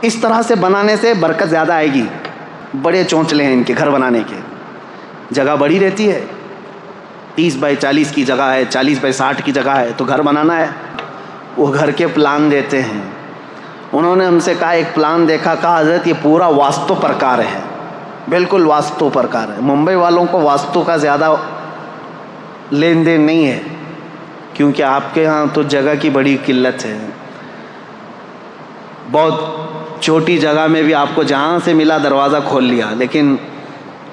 اس طرح سے بنانے سے برکت زیادہ آئے گی. بڑے چونچلے ہیں ان کے گھر بنانے کے, جگہ بڑی رہتی ہے, 30 بائی 40 کی جگہ ہے, 40 بائی 60 کی جگہ ہے, تو گھر بنانا ہے. وہ گھر کے پلان دیتے ہیں. انہوں نے ہم سے کہا, ایک پلان دیکھا, کہا حضرت یہ پورا واستو پرکار ہے, بالکل واستو پرکار ہے. ممبئی والوں کو واستو کا زیادہ لین دین نہیں ہے, کیونکہ آپ کے ہاں تو جگہ کی بڑی قلت ہے. بہت چھوٹی جگہ میں بھی آپ کو جہاں سے ملا دروازہ کھول لیا. لیکن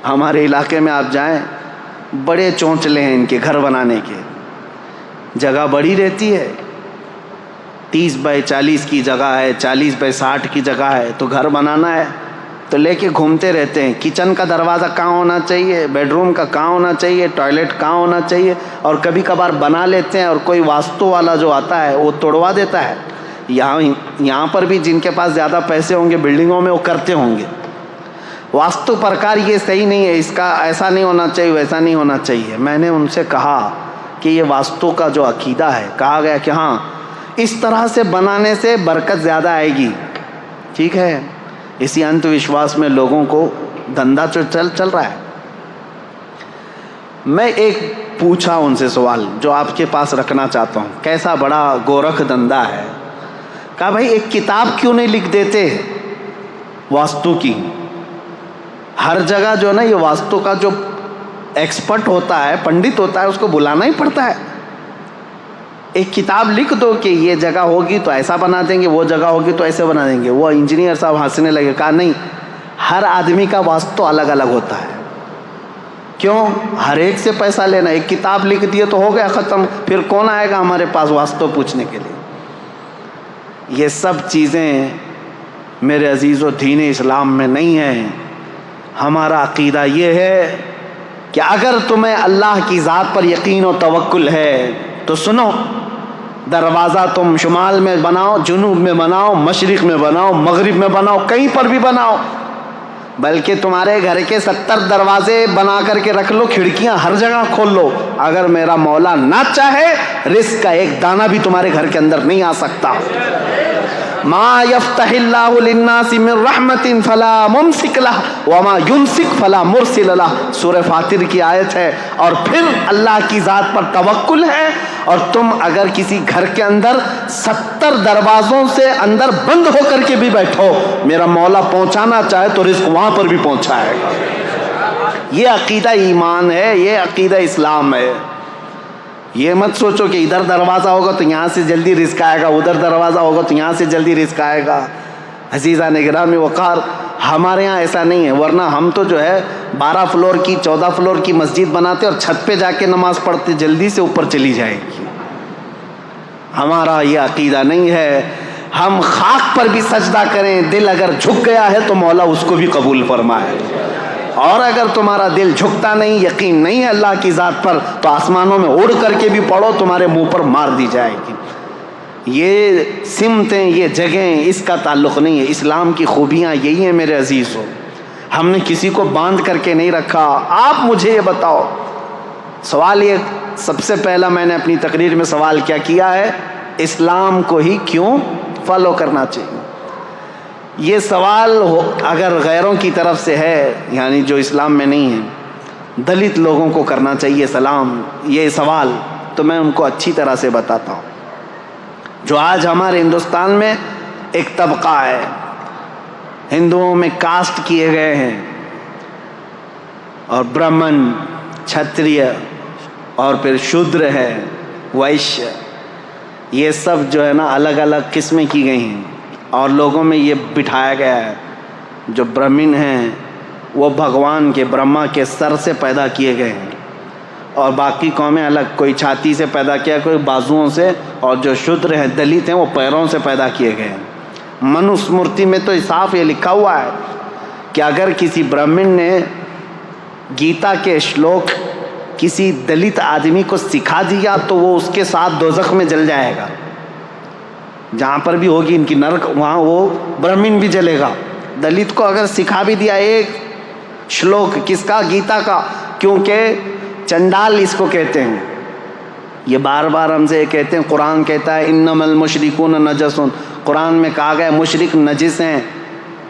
ہمارے علاقے میں آپ جائیں, بڑے چونچلے ہیں ان کے گھر بنانے کے, جگہ بڑی رہتی ہے, 30 بائی 40 کی جگہ ہے, 40 بائی 60 کی جگہ ہے, تو گھر بنانا ہے تو لے کے گھومتے رہتے ہیں. کچن کا دروازہ کہاں ہونا چاہیے, بیڈ روم کا کہاں ہونا چاہیے, ٹوائلٹ کہاں ہونا چاہیے, اور کبھی کبھار بنا لیتے ہیں اور کوئی واستو والا جو آتا ہے وہ توڑوا دیتا ہے. یہاں پر بھی جن کے پاس زیادہ پیسے ہوں گے بلڈنگوں میں وہ کرتے ہوں گے. واستو پرکار یہ صحیح نہیں ہے, اس کا ایسا نہیں ہونا چاہیے, ویسا نہیں ہونا چاہیے. میں نے ان سے کہا کہ یہ واستو کا جو عقیدہ ہے, کہا گیا کہ ہاں اس طرح سے بنانے سے برکت زیادہ آئے گی. ٹھیک ہے, اسی انت وشواس میں لوگوں کو دھندا چل رہا ہے. میں ایک پوچھا ان سے سوال جو آپ کے پاس رکھنا چاہتا ہوں, کیسا بڑا گورکھ دھندا ہے. کہا بھائی ایک کتاب کیوں نہیں لکھ دیتے واستو کی. ہر جگہ جو ہے نا یہ واستو کا جو ایکسپرٹ ہوتا ہے, پنڈت ہوتا ہے, اس کو بلانا ہی پڑتا ہے. ایک کتاب لکھ دو کہ یہ جگہ ہوگی تو ایسا بنا دیں گے, وہ جگہ ہوگی تو ایسے بنا دیں گے. وہ انجینئر صاحب ہنسنے لگے. کہا نہیں, ہر آدمی کا واستو الگ الگ ہوتا ہے. کیوں ہر ایک سے پیسہ لینا؟ ایک کتاب لکھ دیے تو ہو گیا, ختم. پھر کون آئے گا ہمارے پاس واسطوں پوچھنے کے لیے؟ یہ سب چیزیں میرے عزیزو دین اسلام میں نہیں ہیں. ہمارا عقیدہ یہ ہے کہ اگر تمہیں اللہ کی ذات پر یقین و توکل ہے تو سنو, دروازہ تم شمال میں بناؤ, جنوب میں بناؤ, مشرق میں بناؤ, مغرب میں بناؤ, کہیں پر بھی بناؤ, بلکہ تمہارے گھر کے 70 دروازے بنا کر کے رکھ لو, کھڑکیاں ہر جگہ کھول لو. اگر میرا مولا نہ چاہے رزق کا ایک دانہ بھی تمہارے گھر کے اندر نہیں آ سکتا. ما یفتح اللہ للناس من رحمت فلا ممسک لہ وما یمسک فلا مرسل لہ. سورہ فاطر کی آیت ہے. اور پھر اللہ کی ذات پر توکل ہے, اور تم اگر کسی گھر کے اندر 70 دروازوں سے اندر بند ہو کر کے بھی بیٹھو, میرا مولا پہنچانا چاہے تو رزق وہاں پر بھی پہنچائے گا. یہ عقیدہ ایمان ہے, یہ عقیدہ اسلام ہے. یہ مت سوچو کہ ادھر دروازہ ہوگا تو یہاں سے جلدی رزق آئے گا, ادھر دروازہ ہوگا تو یہاں سے جلدی رزق آئے گا. عزیزان گرامی وقار, ہمارے یہاں ایسا نہیں ہے. ورنہ ہم تو جو ہے 12 فلور کی 14 فلور کی مسجد بناتے اور چھت پہ جا کے نماز پڑھتے, جلدی سے اوپر چلی جائے گی. ہمارا یہ عقیدہ نہیں ہے. ہم خاک پر بھی سجدہ کریں, دل اگر جھک گیا ہے تو مولا اس کو بھی قبول فرمائے. اور اگر تمہارا دل جھکتا نہیں, یقین نہیں ہے اللہ کی ذات پر, تو آسمانوں میں اڑ کر کے بھی پڑھو, تمہارے منہ پر مار دی جائے گی. یہ سمتیں, یہ جگہیں, اس کا تعلق نہیں ہے. اسلام کی خوبیاں یہی ہیں میرے عزیزو. ہم نے کسی کو باندھ کر کے نہیں رکھا. آپ مجھے یہ بتاؤ, سوال یہ سب سے پہلا میں نے اپنی تقریر میں سوال کیا ہے, اسلام کو ہی کیوں فالو کرنا چاہیے؟ یہ سوال اگر غیروں کی طرف سے ہے, یعنی جو اسلام میں نہیں ہے, دلت لوگوں کو کرنا چاہیے یہ سوال, تو میں ان کو اچھی طرح سے بتاتا ہوں. جو آج ہمارے ہندوستان میں ایک طبقہ ہے, ہندوؤں میں کاسٹ کیے گئے ہیں, اور برہمن, چھتریہ, اور پھر شودر ہے, ویشیہ, یہ سب جو ہے نا الگ الگ قسمیں کی گئی ہیں. اور لوگوں میں یہ بٹھایا گیا ہے جو برہمن ہیں وہ بھگوان کے, برہما کے سر سے پیدا کیے گئے ہیں, اور باقی قومیں الگ, کوئی چھاتی سے پیدا کیا, کوئی بازوؤں سے, اور جو شودر ہیں, دلت ہیں, وہ پیروں سے پیدا کیے گئے ہیں. منوسمرتی میں تو صاف یہ لکھا ہوا ہے کہ اگر کسی برہمن نے گیتا کے شلوک کسی دلت آدمی کو سکھا دیا تو وہ اس کے ساتھ دوزخ میں جل جائے گا. جہاں پر بھی ہوگی ان کی نرک, وہاں وہ برہمن بھی جلے گا. دلت کو اگر سکھا بھی دیا ایک شلوک, کس کا؟ گیتا کا, کیونکہ چنڈال اس کو کہتے ہیں. یہ بار بار ہم سے کہتے ہیں, قرآن کہتا ہے انما المشرکون نجس. قرآن میں کہا گیا مشرک نجس ہیں.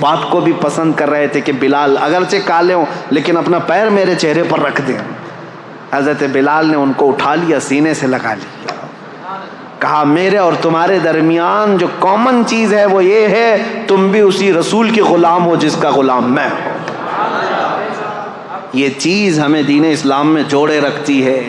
بات کو بھی پسند کر رہے تھے کہ بلال اگرچہ کالے ہوں لیکن اپنا پیر میرے چہرے پر رکھ دیں. حضرت بلال نے ان کو اٹھا لیا, سینے سے لگا لیا, کہا میرے اور تمہارے درمیان جو کامن چیز ہے وہ یہ ہے تم بھی اسی رسول کے غلام ہو جس کا غلام میں ہوں. یہ چیز ہمیں دین اسلام میں جوڑے رکھتی ہے.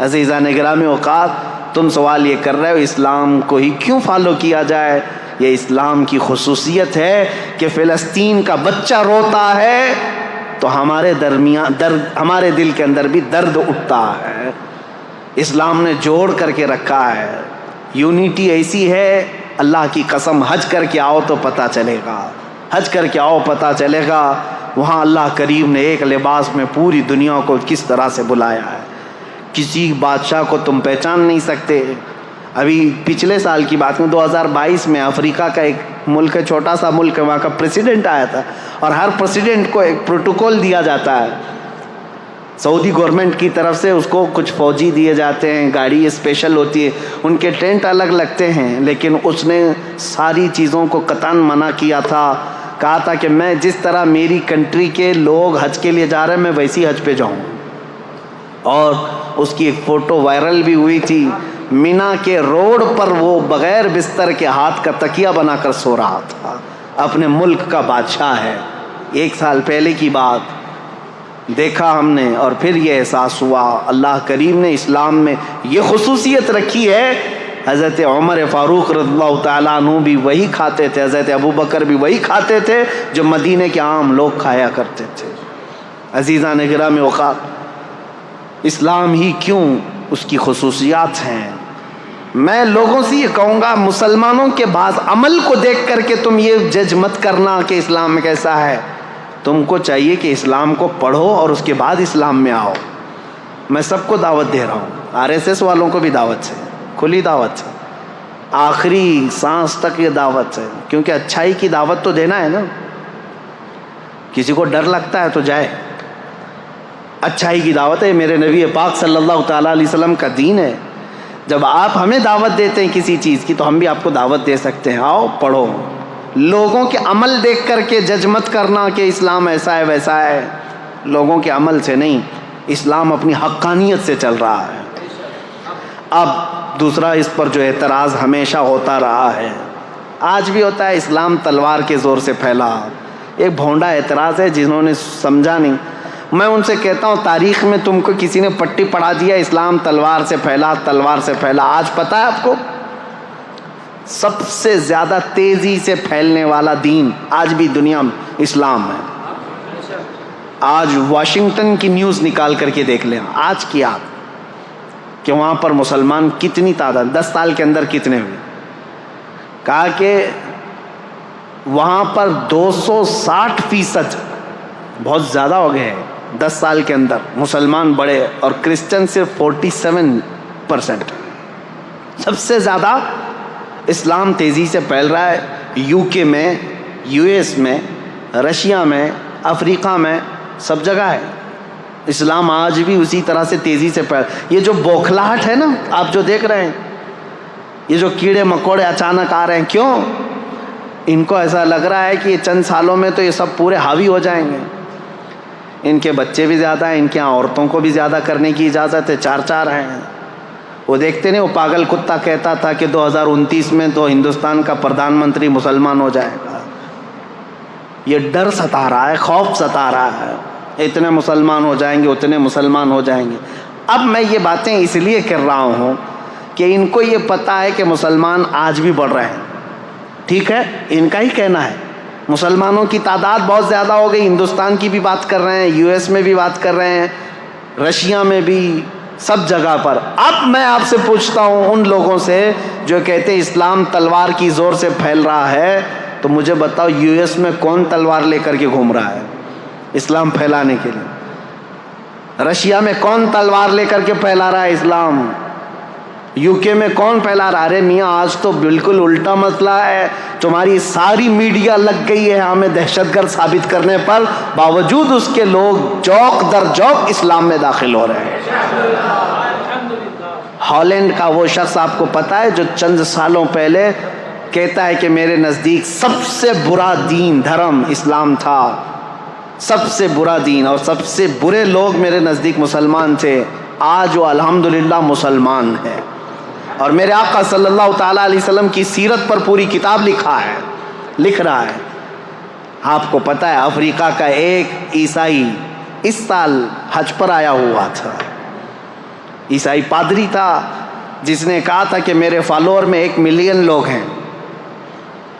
عزیزان گرامی اوقات, تم سوال یہ کر رہے ہو اسلام کو ہی کیوں فالو کیا جائے. یہ اسلام کی خصوصیت ہے کہ فلسطین کا بچہ روتا ہے تو ہمارے درمیان ہمارے دل کے اندر بھی درد اٹھتا ہے. اسلام نے جوڑ کر کے رکھا ہے. یونیٹی ایسی ہے, اللہ کی قسم حج کر کے آؤ تو پتہ چلے گا, حج کر کے آؤ پتہ چلے گا وہاں اللہ کریم نے ایک لباس میں پوری دنیا کو کس طرح سے بلایا ہے. کسی بادشاہ کو تم پہچان نہیں سکتے. ابھی پچھلے سال کی بات میں 2022 میں افریقہ کا ایک ملک ہے, چھوٹا سا ملک ہے, وہاں کا پریسیڈنٹ آیا تھا اور ہر پریسیڈنٹ کو ایک پروٹوکول دیا جاتا ہے سعودی گورنمنٹ کی طرف سے. اس کو کچھ فوجی دیے جاتے ہیں, گاڑی اسپیشل ہوتی ہے, ان کے ٹینٹ الگ لگتے ہیں, لیکن اس نے ساری چیزوں کو قطعاً منع کیا تھا. کہا تھا کہ میں جس طرح میری کنٹری کے لوگ حج کے لیے جا رہے ہیں میں ویسی حج پہ جاؤں. اور اس کی ایک فوٹو وائرل بھی ہوئی تھی, مینا کے روڈ پر وہ بغیر بستر کے ہاتھ کا تکیہ بنا کر سو رہا تھا. اپنے ملک کا بادشاہ ہے. 1 سال پہلے کی بات دیکھا ہم نے اور پھر یہ احساس ہوا اللہ کریم نے اسلام میں یہ خصوصیت رکھی ہے. حضرت عمر فاروق رضی اللہ تعالیٰ عنہ بھی وہی کھاتے تھے, حضرت ابو بکر بھی وہی کھاتے تھے جو مدینے کے عام لوگ کھایا کرتے تھے. عزیزان گرامی اوقات, اسلام ہی کیوں, اس کی خصوصیات ہیں. میں لوگوں سے یہ کہوں گا مسلمانوں کے بعض عمل کو دیکھ کر کے تم یہ جج مت کرنا کہ اسلام میں کیسا ہے. تم کو چاہیے کہ اسلام کو پڑھو اور اس کے بعد اسلام میں آؤ. میں سب کو دعوت دے رہا ہوں, RSS والوں کو بھی دعوت ہے, کھلی دعوت ہے, آخری سانس تک یہ دعوت ہے, کیونکہ اچھائی کی دعوت تو دینا ہے نا. کسی کو ڈر لگتا ہے تو جائے, اچھائی کی دعوت ہے. میرے نبی پاک صلی اللہ تعالیٰ علیہ وسلم کا دین ہے. جب آپ ہمیں دعوت دیتے ہیں کسی چیز کی تو ہم بھی آپ کو دعوت دے سکتے ہیں, آؤ پڑھو. لوگوں کے عمل دیکھ کر کے جج مت کرنا کہ اسلام ایسا ہے ویسا ہے. لوگوں کے عمل سے نہیں, اسلام اپنی حقانیت سے چل رہا ہے. اب دوسرا اس پر جو اعتراض ہمیشہ ہوتا رہا ہے, آج بھی ہوتا ہے, اسلام تلوار کے زور سے پھیلا. ایک بھونڈا اعتراض ہے جنہوں نے سمجھا نہیں. میں ان سے کہتا ہوں تاریخ میں تم کو کسی نے پٹی پڑھا دیا اسلام تلوار سے پھیلا, تلوار سے پھیلا. آج پتہ ہے آپ کو سب سے زیادہ تیزی سے پھیلنے والا دین آج بھی دنیا میں اسلام ہے. آج واشنگٹن کی نیوز نکال کر کے دیکھ لیں آج کی آپ کہ وہاں پر مسلمان کتنی تعداد 10 سال کے اندر کتنے ہوئے. کہا کہ وہاں پر 260% بہت زیادہ ہو گئے ہیں 10 سال کے اندر مسلمان بڑے, اور کرسچن صرف 47%. سب سے زیادہ اسلام تیزی سے پھیل رہا ہے. UK میں, US میں, رشیا میں, افریقہ میں, سب جگہ ہے. اسلام آج بھی اسی طرح سے تیزی سے پھیل. یہ جو بوکھلاہٹ ہے نا آپ جو دیکھ رہے ہیں, یہ جو کیڑے مکوڑے اچانک آ رہے ہیں, کیوں؟ ان کو ایسا لگ رہا ہے کہ یہ چند سالوں میں تو یہ سب پورے حاوی ہو جائیں گے. ان کے بچے بھی زیادہ ہیں, ان کے یہاں عورتوں کو بھی زیادہ کرنے کی اجازت ہے, 4 ہیں. وہ دیکھتے نہیں, وہ پاگل کتا کہتا تھا کہ 2029 میں تو ہندوستان کا پردھان منتری مسلمان ہو جائے گا. یہ ڈر ستا رہا ہے, خوف ستا رہا ہے, اتنے مسلمان ہو جائیں گے, اتنے مسلمان ہو جائیں گے. اب میں یہ باتیں اس لیے کر رہا ہوں کہ ان کو یہ پتہ ہے کہ مسلمان آج بھی بڑھ رہے ہیں. ٹھیک ہے, ان کا ہی کہنا ہے مسلمانوں کی تعداد بہت زیادہ ہو گئی. ہندوستان کی بھی بات کر رہے ہیں, US میں بھی بات کر رہے ہیں, رشیا میں بھی, سب جگہ پر. اب میں آپ سے پوچھتا ہوں ان لوگوں سے جو کہتے ہیں اسلام تلوار کی زور سے پھیل رہا ہے, تو مجھے بتاؤ US میں کون تلوار لے کر کے گھوم رہا ہے اسلام پھیلانے کے لیے؟ رشیا میں کون تلوار لے کر کے پھیلا رہا ہے اسلام؟ UK میں کون پھیلا رہا؟ ارے میاں آج تو بالکل الٹا مسئلہ ہے. تمہاری ساری میڈیا لگ گئی ہے ہمیں دہشت گرد ثابت کرنے پر, باوجود اس کے لوگ جوق در جوق اسلام میں داخل ہو رہے ہیں. ہالینڈ کا وہ شخص آپ کو پتا ہے جو چند سالوں پہلے کہتا ہے کہ میرے نزدیک سب سے برا دین دھرم اسلام تھا، سب سے برا دین، اور سب سے برے لوگ میرے نزدیک مسلمان تھے۔ آج وہ الحمدللہ مسلمان ہے، اور میرے آقا صلی اللہ تعالیٰ علیہ وسلم کی سیرت پر پوری کتاب لکھ رہا ہے۔ آپ کو پتہ ہے افریقہ کا ایک عیسائی اس سال حج پر آیا ہوا تھا، عیسائی پادری تھا جس نے کہا تھا کہ میرے فالوور میں 1 ملین لوگ ہیں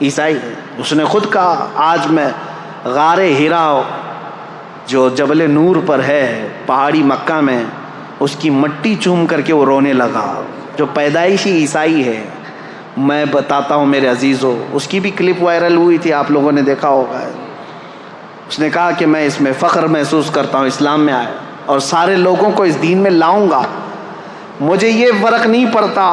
عیسائی۔ اس نے خود کہا آج میں غار ہیرا جو جبل نور پر ہے پہاڑی مکہ میں، اس کی مٹی چوم کر کے وہ رونے لگا، جو پیدائشی عیسائی ہے۔ میں بتاتا ہوں میرے عزیزو، اس کی بھی کلپ وائرل ہوئی تھی، آپ لوگوں نے دیکھا ہوگا۔ اس نے کہا کہ میں اس میں فخر محسوس کرتا ہوں، اسلام میں آیا اور سارے لوگوں کو اس دین میں لاؤں گا، مجھے یہ فرق نہیں پڑتا۔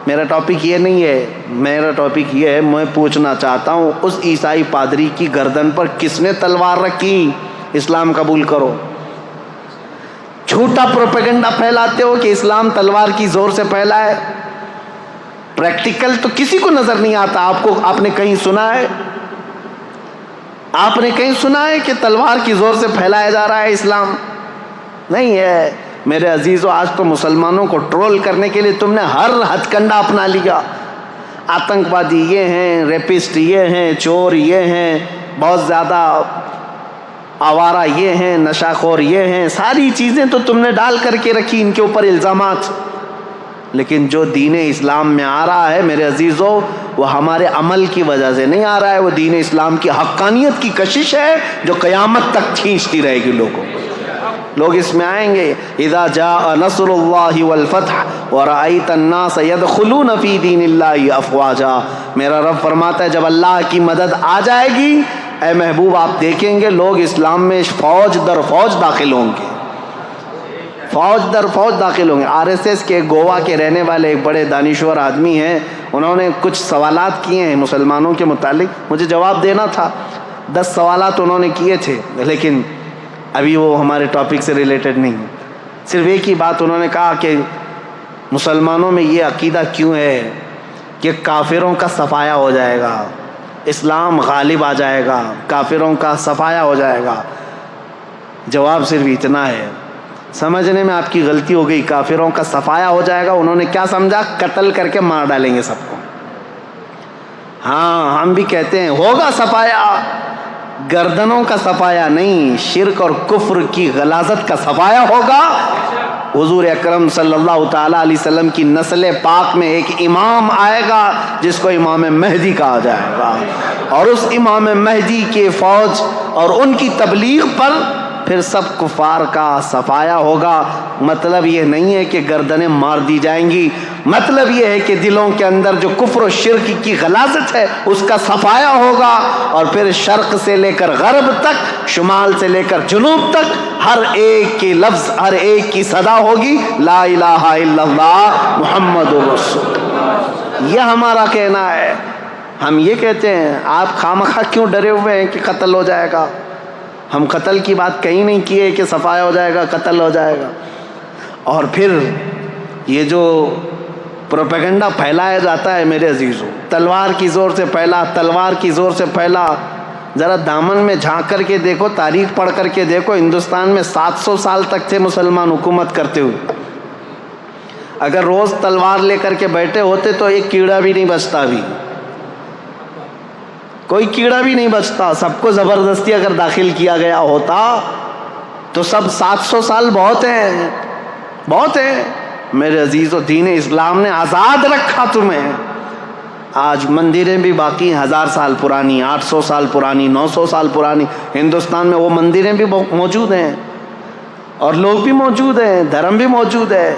میرا ٹاپک یہ نہیں ہے، میرا ٹاپک یہ ہے، میں پوچھنا چاہتا ہوں اس عیسائی پادری کی گردن پر کس نے تلوار رکھی؟ اسلام قبول کرو۔ جھوٹا پروپیگنڈا پھیلاتے ہو کہ اسلام تلوار کی زور سے پھیلا ہے، پریکٹیکل تو کسی کو نظر نہیں آتا۔ آپ نے کہیں سنا ہے؟ آپ نے کہیں سنا ہے کہ تلوار کی زور سے پھیلایا جا رہا ہے اسلام؟ نہیں ہے میرے عزیزو۔ آج تو مسلمانوں کو ٹرول کرنے کے لیے تم نے ہر ہتھ کنڈا اپنا لیا۔ آتنکوادی یہ ہیں، ریپسٹ یہ ہیں، چور یہ ہیں، بہت زیادہ آوارہ یہ ہیں، نشہ خور یہ ہیں، ساری چیزیں تو تم نے ڈال کر کے رکھی ان کے اوپر الزامات۔ لیکن جو دین اسلام میں آ رہا ہے میرے عزیزو، وہ ہمارے عمل کی وجہ سے نہیں آ رہا ہے، وہ دین اسلام کی حقانیت کی کشش ہے جو قیامت تک کھینچتی رہے گی لوگوں کو۔ لوگ اس میں آئیں گے، اذا جاء نصر اللہ والفتح ورأیت الناس يدخلون فی دین اللہ افواجا۔ میرا رب فرماتا ہے جب اللہ کی مدد آ جائے گی، اے محبوب آپ دیکھیں گے لوگ اسلام میں فوج در فوج داخل ہوں گے، فوج در فوج داخل ہوں گے۔ RSS کے گوا کے رہنے والے ایک بڑے دانشور آدمی ہیں، انہوں نے کچھ سوالات کیے ہیں مسلمانوں کے متعلق، مجھے جواب دینا تھا۔ 10 سوالات انہوں نے کیے تھے، لیکن ابھی وہ ہمارے ٹاپک سے ریلیٹڈ نہیں۔ صرف ایک ہی بات انہوں نے کہا کہ مسلمانوں میں یہ عقیدہ کیوں ہے کہ کافروں کا صفایا ہو جائے گا، اسلام غالب آ جائے گا، کافروں کا صفایا ہو جائے گا۔ جواب صرف اتنا ہے، سمجھنے میں آپ کی غلطی ہو گئی۔ کافروں کا صفایا ہو جائے گا انہوں نے کیا سمجھا؟ قتل کر کے مار ڈالیں گے سب کو۔ ہاں ہم بھی کہتے ہیں ہوگا صفایا، گردنوں کا صفایا نہیں، شرک اور کفر کی غلاظت کا صفایا ہوگا۔ حضور اکرم صلی اللہ تعالیٰ علیہ وسلم کی نسل پاک میں ایک امام آئے گا جس کو امام مہدی کہا جائے گا، اور اس امام مہدی کے فوج اور ان کی تبلیغ پر پھر سب کفار کا صفایا ہوگا۔ مطلب یہ نہیں ہے کہ گردنیں مار دی جائیں گی، مطلب یہ ہے کہ دلوں کے اندر جو کفر و شرک کی غلاظت ہے اس کا صفایا ہوگا، اور پھر شرق سے لے کر غرب تک، شمال سے لے کر جنوب تک، ہر ایک کے لفظ، ہر ایک کی صدا ہوگی لا الہ الا اللہ محمد رسول اللہ۔ یہ ہمارا کہنا ہے۔ ہم یہ کہتے ہیں آپ خامخواہ کیوں ڈرے ہوئے ہیں کہ قتل ہو جائے گا؟ ہم قتل کی بات کہیں نہیں کیے کہ صفایا ہو جائے گا، قتل ہو جائے گا۔ اور پھر یہ جو پروپیگنڈا پھیلایا جاتا ہے میرے عزیزوں، تلوار کی زور سے پھیلا، تلوار کی زور سے پھیلا۔ ذرا دامن میں جھانک کر کے دیکھو، تاریخ پڑھ کر کے دیکھو، ہندوستان میں 700 سال تک تھے مسلمان حکومت کرتے ہوئے۔ اگر روز تلوار لے کر کے بیٹھے ہوتے تو ایک کیڑا بھی نہیں بچتا، بھی کوئی کیڑا بھی نہیں بچتا۔ سب کو زبردستی اگر داخل کیا گیا ہوتا تو سب 700 سال بہت ہیں، بہت ہیں میرے عزیزو۔ دین اسلام نے آزاد رکھا تمہیں۔ آج مندریں بھی باقی 1000 سال پرانی، 800 سال پرانی، 900 سال پرانی۔ ہندوستان میں وہ مندریں بھی موجود ہیں اور لوگ بھی موجود ہیں، دھرم بھی موجود ہے۔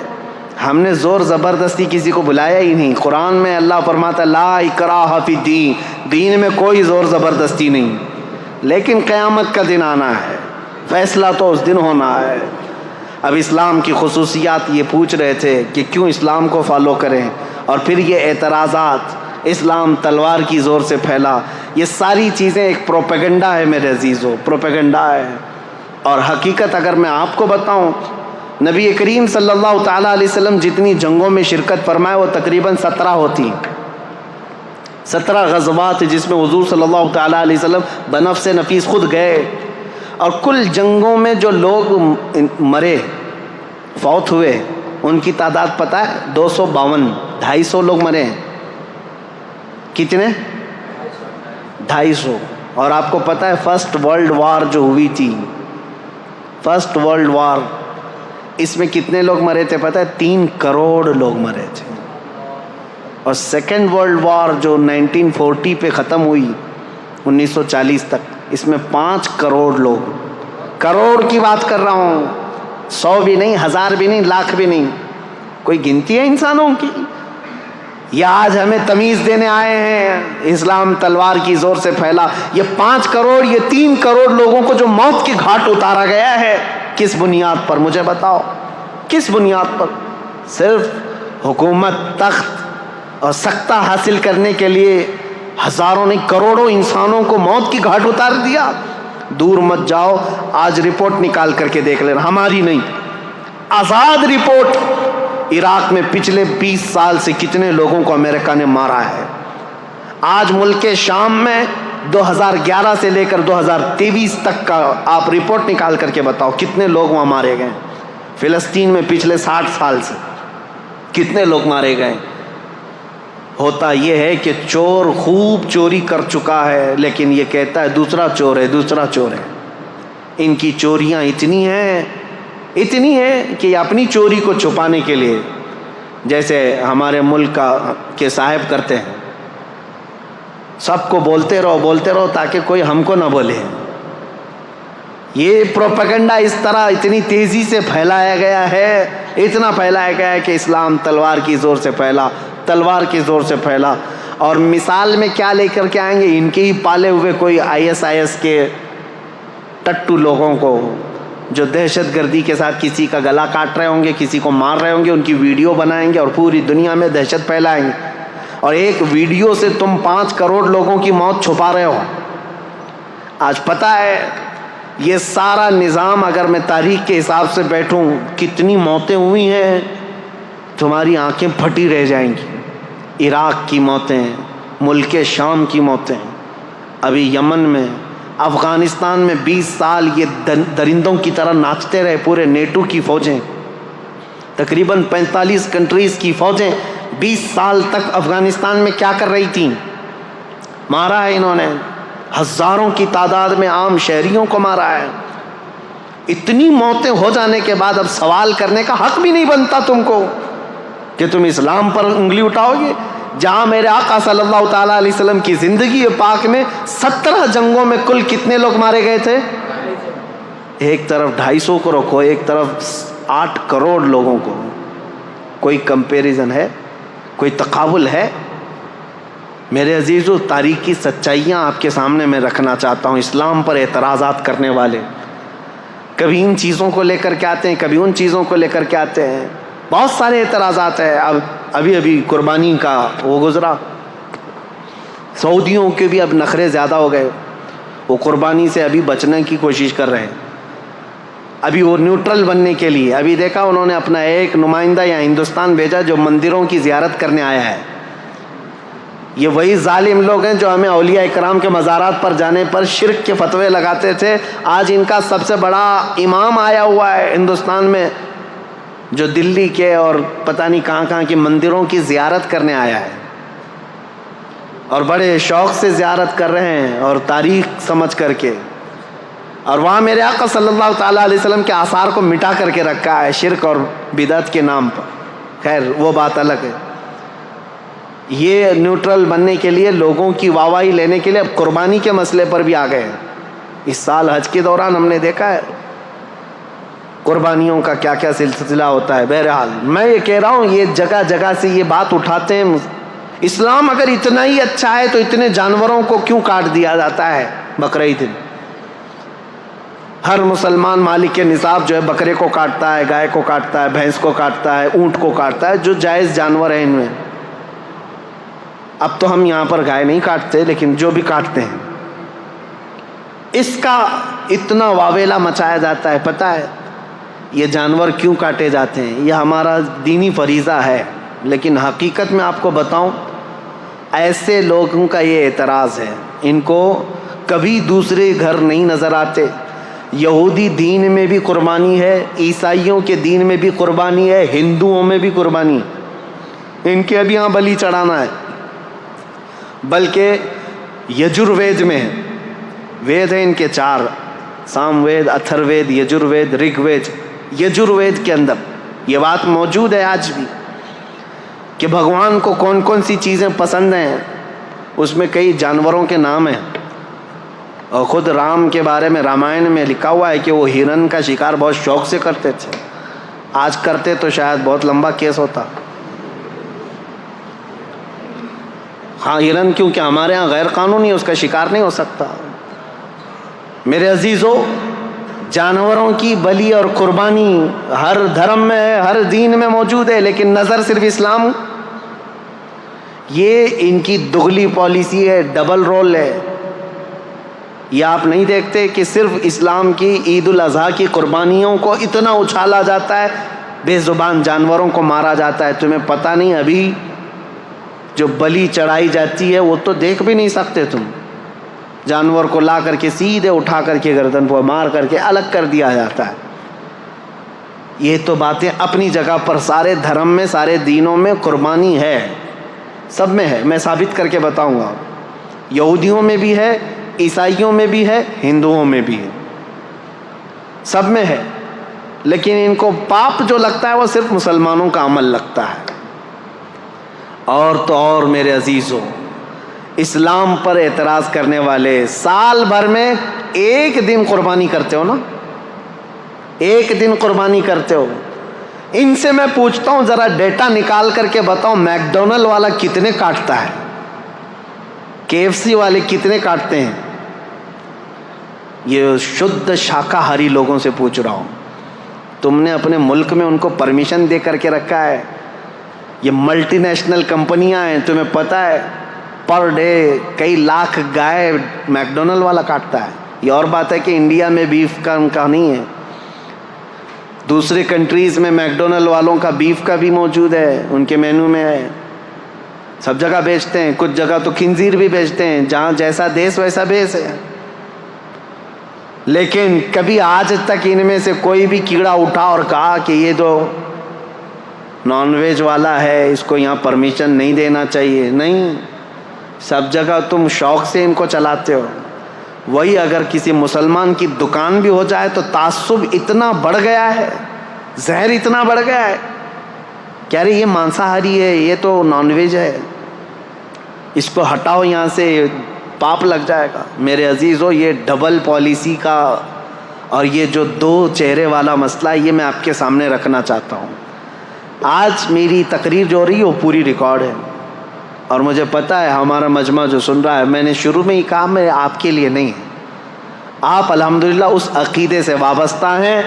ہم نے زور زبردستی کسی کو بلایا ہی نہیں۔ قرآن میں اللہ فرماتا ہے لا اکراہ فی الدین، دین میں کوئی زور زبردستی نہیں، لیکن قیامت کا دن آنا ہے، فیصلہ تو اس دن ہونا ہے۔ اب اسلام کی خصوصیات یہ پوچھ رہے تھے کہ کیوں اسلام کو فالو کریں، اور پھر یہ اعتراضات، اسلام تلوار کی زور سے پھیلا، یہ ساری چیزیں ایک پروپیگنڈا ہے میرے عزیزو، پروپیگنڈا ہے۔ اور حقیقت اگر میں آپ کو بتاؤں، نبی کریم صلی اللہ تعالیٰ علیہ وسلم جتنی جنگوں میں شرکت فرمائے وہ تقریباً 17 ہوتی، 17 غزوات جس میں حضور صلی اللہ تعالیٰ علیہ وسلم بنفس نفیس خود گئے، اور کل جنگوں میں جو لوگ مرے فوت ہوئے ان کی تعداد پتہ ہے 252، 250 لوگ مرے ہیں۔ کتنے؟ 250۔ اور آپ کو پتہ ہے فرسٹ ورلڈ وار جو ہوئی تھی، فرسٹ ورلڈ وار، اس میں کتنے لوگ مرے تھے پتہ ہے؟ 3 کروڑ لوگ مرے تھے۔ اور سیکنڈ ورلڈ وار جو 1940 پہ ختم ہوئی 1940 تک، اس میں 5 کروڑ لوگ، کروڑ کی بات کر رہا ہوں، 100 بھی نہیں، 1000 بھی نہیں، لاکھ بھی نہیں، کوئی گنتی ہے انسانوں کی؟ یہ آج ہمیں تمیز دینے آئے ہیں اسلام تلوار کی زور سے پھیلا، یہ 5 کروڑ، یہ 3 کروڑ لوگوں کو جو موت کے گھاٹ اتارا گیا ہے، کس بنیاد پر؟ مجھے بتاؤ کس بنیاد پر؟ صرف حکومت، تخت اور سکتہ حاصل کرنے کے لیے ہزاروں نہیں کروڑوں انسانوں کو موت کی گھاٹ اتار دیا۔ دور مت جاؤ، آج رپورٹ نکال کر کے دیکھ لینا، ہماری نہیں، آزاد رپورٹ، عراق میں پچھلے 20 سال سے کتنے لوگوں کو امریکہ نے مارا ہے۔ آج ملک شام میں 2011 سے لے کر 2023 تک کا آپ رپورٹ نکال کر کے بتاؤ کتنے لوگ وہاں مارے گئے۔ فلسطین میں پچھلے 60 سال سے کتنے لوگ مارے گئے۔ ہوتا یہ ہے کہ چور خوب چوری کر چکا ہے، لیکن یہ کہتا ہے دوسرا چور ہے، دوسرا چور ہے۔ ان کی چوریاں اتنی ہیں کہ اپنی چوری کو چھپانے کے لیے، جیسے ہمارے ملک کے صاحب کرتے ہیں، سب کو بولتے رہو تاکہ کوئی ہم کو نہ بولے۔ یہ پروپیگنڈا اس طرح اتنی تیزی سے پھیلایا گیا ہے، اتنا پھیلایا گیا ہے کہ اسلام تلوار کی زور سے پھیلا، تلوار کی زور سے پھیلا۔ اور مثال میں کیا لے کر کے آئیں گے؟ ان کے ہی پالے ہوئے کوئی ISIS کے ٹٹو لوگوں کو جو دہشت گردی کے ساتھ کسی کا گلا کاٹ رہے ہوں گے، کسی کو مار رہے ہوں گے، ان کی ویڈیو بنائیں گے اور پوری دنیا میں دہشت پھیلائیں گے، اور ایک ویڈیو سے تم 5 کروڑ لوگوں کی موت چھپا رہے ہو۔ آج پتہ ہے یہ سارا نظام، اگر میں تاریخ کے حساب سے بیٹھوں کتنی موتیں ہوئی ہیں، تمہاری آنکھیں پھٹی رہ جائیں گی۔ عراق کی موتیں، ملک شام کی موتیں، ابھی یمن میں، افغانستان میں 20 سال یہ درندوں کی طرح ناچتے رہے پورے نیٹو کی فوجیں، تقریباً 45 کنٹریز کی فوجیں 20 سال تک افغانستان میں کیا کر رہی تھیں؟ مارا ہے انہوں نے، ہزاروں کی تعداد میں عام شہریوں کو مارا ہے۔ اتنی موتیں ہو جانے کے بعد اب سوال کرنے کا حق بھی نہیں بنتا تم کو کہ تم اسلام پر انگلی اٹھاؤ گے، جہاں میرے آقا صلی اللہ تعالیٰ علیہ وسلم کی زندگی پاک میں 17 جنگوں میں کل کتنے لوگ مارے گئے تھے؟ ایک طرف 250 کو رکھو، ایک طرف 8 کروڑ لوگوں کو، کوئی کمپیریزن ہے؟ کوئی تقابل ہے؟ میرے عزیزو، تاریخی سچائیاں آپ کے سامنے میں رکھنا چاہتا ہوں۔ اسلام پر اعتراضات کرنے والے کبھی ان چیزوں کو لے کر کے آتے ہیں، کبھی ان چیزوں کو لے کر کے آتے ہیں، بہت سارے اعتراضات ہیں۔ اب ابھی قربانی کا وہ گزرا، سعودیوں کے بھی اب نخرے زیادہ ہو گئے، وہ قربانی سے ابھی بچنے کی کوشش کر رہے ہیں، ابھی وہ نیوٹرل بننے کے لیے۔ ابھی دیکھا انہوں نے اپنا ایک نمائندہ یا ہندوستان بھیجا جو مندروں کی زیارت کرنے آیا ہے۔ یہ وہی ظالم لوگ ہیں جو ہمیں اولیاء اکرام کے مزارات پر جانے پر شرک کے فتوے لگاتے تھے۔ آج ان کا سب سے بڑا امام آیا ہوا ہے ہندوستان میں، جو دلی کے اور پتہ نہیں کہاں کی مندروں کی زیارت کرنے آیا ہے، اور بڑے شوق سے زیارت کر رہے ہیں اور تاریخ سمجھ کر کے، اور وہاں میرے آقا صلی اللہ تعالیٰ علیہ وسلم کے آثار کو مٹا کر کے رکھا ہے شرک اور بدعت کے نام پر۔ خیر وہ بات الگ ہے۔ یہ نیوٹرل بننے کے لیے، لوگوں کی واہواہی لینے کے لیے اب قربانی کے مسئلے پر بھی آ گئے ہیں۔ اس سال حج کے دوران ہم نے دیکھا ہے قربانیوں کا کیا کیا سلسلہ ہوتا ہے۔ بہرحال میں یہ کہہ رہا ہوں، یہ جگہ جگہ سے یہ بات اٹھاتے ہیں۔ اسلام اگر اتنا ہی اچھا ہے تو اتنے جانوروں کو کیوں کاٹ دیا جاتا ہے بقرعید دن؟ ہر مسلمان مالک کے نصاب جو ہے بکرے کو کاٹتا ہے، گائے کو کاٹتا ہے، بھینس کو کاٹتا ہے، اونٹ کو کاٹتا ہے، جو جائز جانور ہیں ان میں۔ اب تو ہم یہاں پر گائے نہیں کاٹتے، لیکن جو بھی کاٹتے ہیں اس کا اتنا واویلا مچایا جاتا ہے۔ پتہ ہے یہ جانور کیوں کاٹے جاتے ہیں؟ یہ ہمارا دینی فریضہ ہے، لیکن حقیقت میں آپ کو بتاؤں، ایسے لوگوں کا یہ اعتراض ہے، ان کو کبھی دوسرے گھر نہیں نظر آتے. یہودی دین میں بھی قربانی ہے، عیسائیوں کے دین میں بھی قربانی ہے، ہندوؤں میں بھی قربانی ہے. ان کے ابھی یہاں بلی چڑھانا ہے. بلکہ یجروید میں ہے، وید ہیں ان کے 4، سام وید، اتھر وید، یجروید، رگ وید. یجروید کے اندر یہ بات موجود ہے آج بھی کہ بھگوان کو کون کون سی چیزیں پسند ہیں. اس میں کئی جانوروں کے نام ہیں، اور خود رام کے بارے میں رامائن میں لکھا ہوا ہے کہ وہ ہرن کا شکار بہت شوق سے کرتے تھے. آج کرتے تو شاید بہت لمبا کیس ہوتا. ہاں ہرن کیونکہ ہمارے ہاں غیر قانونی ہے، اس کا شکار نہیں ہو سکتا. میرے عزیزو، جانوروں کی بلی اور قربانی ہر دھرم میں ہے، ہر دین میں موجود ہے، لیکن نظر صرف اسلام. یہ ان کی دگلی پالیسی ہے، ڈبل رول ہے. یہ آپ نہیں دیکھتے کہ صرف اسلام کی عید الاضحیٰ کی قربانیوں کو اتنا اچھالا جاتا ہے، بے زبان جانوروں کو مارا جاتا ہے. تمہیں پتہ نہیں ابھی جو بلی چڑھائی جاتی ہے وہ تو دیکھ بھی نہیں سکتے تم. جانور کو لا کر کے سیدھے اٹھا کر کے گردن پر مار کر کے الگ کر دیا جاتا ہے. یہ تو باتیں اپنی جگہ پر سارے دھرم میں، سارے دینوں میں قربانی ہے، سب میں ہے. میں ثابت کر کے بتاؤں گا. یہودیوں میں بھی ہے، عیسائیوں میں بھی ہے، ہندوؤں میں بھی ہے، سب میں ہے. لیکن ان کو پاپ جو لگتا ہے وہ صرف مسلمانوں کا عمل لگتا ہے. اور تو اور میرے عزیزوں، اسلام پر اعتراض کرنے والے سال بھر میں ایک دن قربانی کرتے ہو نا، ایک دن قربانی کرتے ہو. ان سے میں پوچھتا ہوں ذرا ڈیٹا نکال کر کے بتاؤ، میک ڈونلڈ والا کتنے کاٹتا ہے، KFC والے کتنے کاٹتے ہیں؟ یہ شدھ شاکاہاری لوگوں سے پوچھ رہا ہوں. تم نے اپنے ملک میں ان کو پرمیشن دے کر کے رکھا ہے. یہ ملٹی نیشنل کمپنیاں ہیں، تمہیں پتہ ہے پر ڈے کئی لاکھ گائے میک ڈونلڈ والا کاٹتا ہے. یہ اور بات ہے کہ انڈیا میں بیف کا ان کا نہیں ہے، دوسرے کنٹریز میں میک ڈونلڈ والوں کا بیف کا بھی موجود ہے، ان کے مینو میں ہے. سب جگہ بیچتے ہیں، کچھ جگہ تو خنزیر بھی بیچتے ہیں. جہاں جیسا دیس ویسا بیس ہے. لیکن کبھی آج تک ان میں سے کوئی بھی کیڑا اٹھا اور کہا کہ یہ تو نان ویج والا ہے، اس کو یہاں پرمیشن نہیں دینا چاہیے؟ نہیں، سب جگہ تم شوق سے ان کو چلاتے ہو. وہی اگر کسی مسلمان کی دکان بھی ہو جائے تو تعصب اتنا بڑھ گیا ہے، زہر اتنا بڑھ گیا ہے کہ ارے یہ مانساہاری ہے، یہ تو نان ویج ہے، اس کو ہٹاؤ یہاں سے، پاپ لگ جائے گا. میرے عزیزو، یہ ڈبل پالیسی کا اور یہ جو 2 چہرے والا مسئلہ ہے، یہ میں آپ کے سامنے رکھنا چاہتا ہوں. آج میری تقریر جو ہو رہی ہے وہ پوری ریکارڈ ہے، اور مجھے پتہ ہے ہمارا مجمع جو سن رہا ہے، میں نے شروع میں ہی کہا میں آپ کے لیے نہیں ہے. آپ الحمدللہ اس عقیدے سے وابستہ ہیں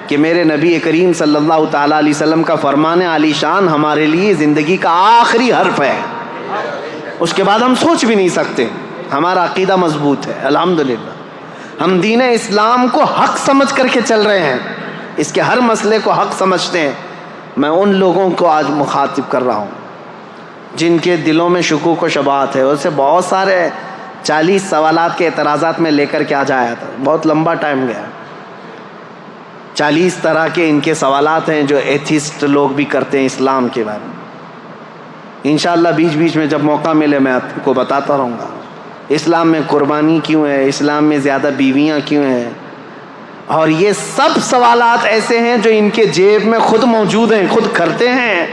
کہ میرے نبی کریم صلی اللہ تعالیٰ علیہ وسلم کا فرمان عالی شان ہمارے لیے زندگی کا آخری حرف ہے، اس کے بعد ہم سوچ بھی نہیں سکتے. ہمارا عقیدہ مضبوط ہے الحمدللہ. ہم دین اسلام کو حق سمجھ کر کے چل رہے ہیں، اس کے ہر مسئلے کو حق سمجھتے ہیں. میں ان لوگوں کو آج مخاطب کر رہا ہوں جن کے دلوں میں شکوک و شبہات ہے. اسے بہت سارے 40 سوالات کے اعتراضات میں لے کر کے آ جایا تھا، بہت لمبا ٹائم گیا. 40 طرح کے ان کے سوالات ہیں جو ایتھیسٹ لوگ بھی کرتے ہیں اسلام کے بارے میں. انشاءاللہ بیچ بیچ میں جب موقع ملے میں آپ کو بتاتا رہوں گا اسلام میں قربانی کیوں ہے، اسلام میں زیادہ بیویاں کیوں ہیں. اور یہ سب سوالات ایسے ہیں جو ان کے جیب میں خود موجود ہیں، خود کرتے ہیں.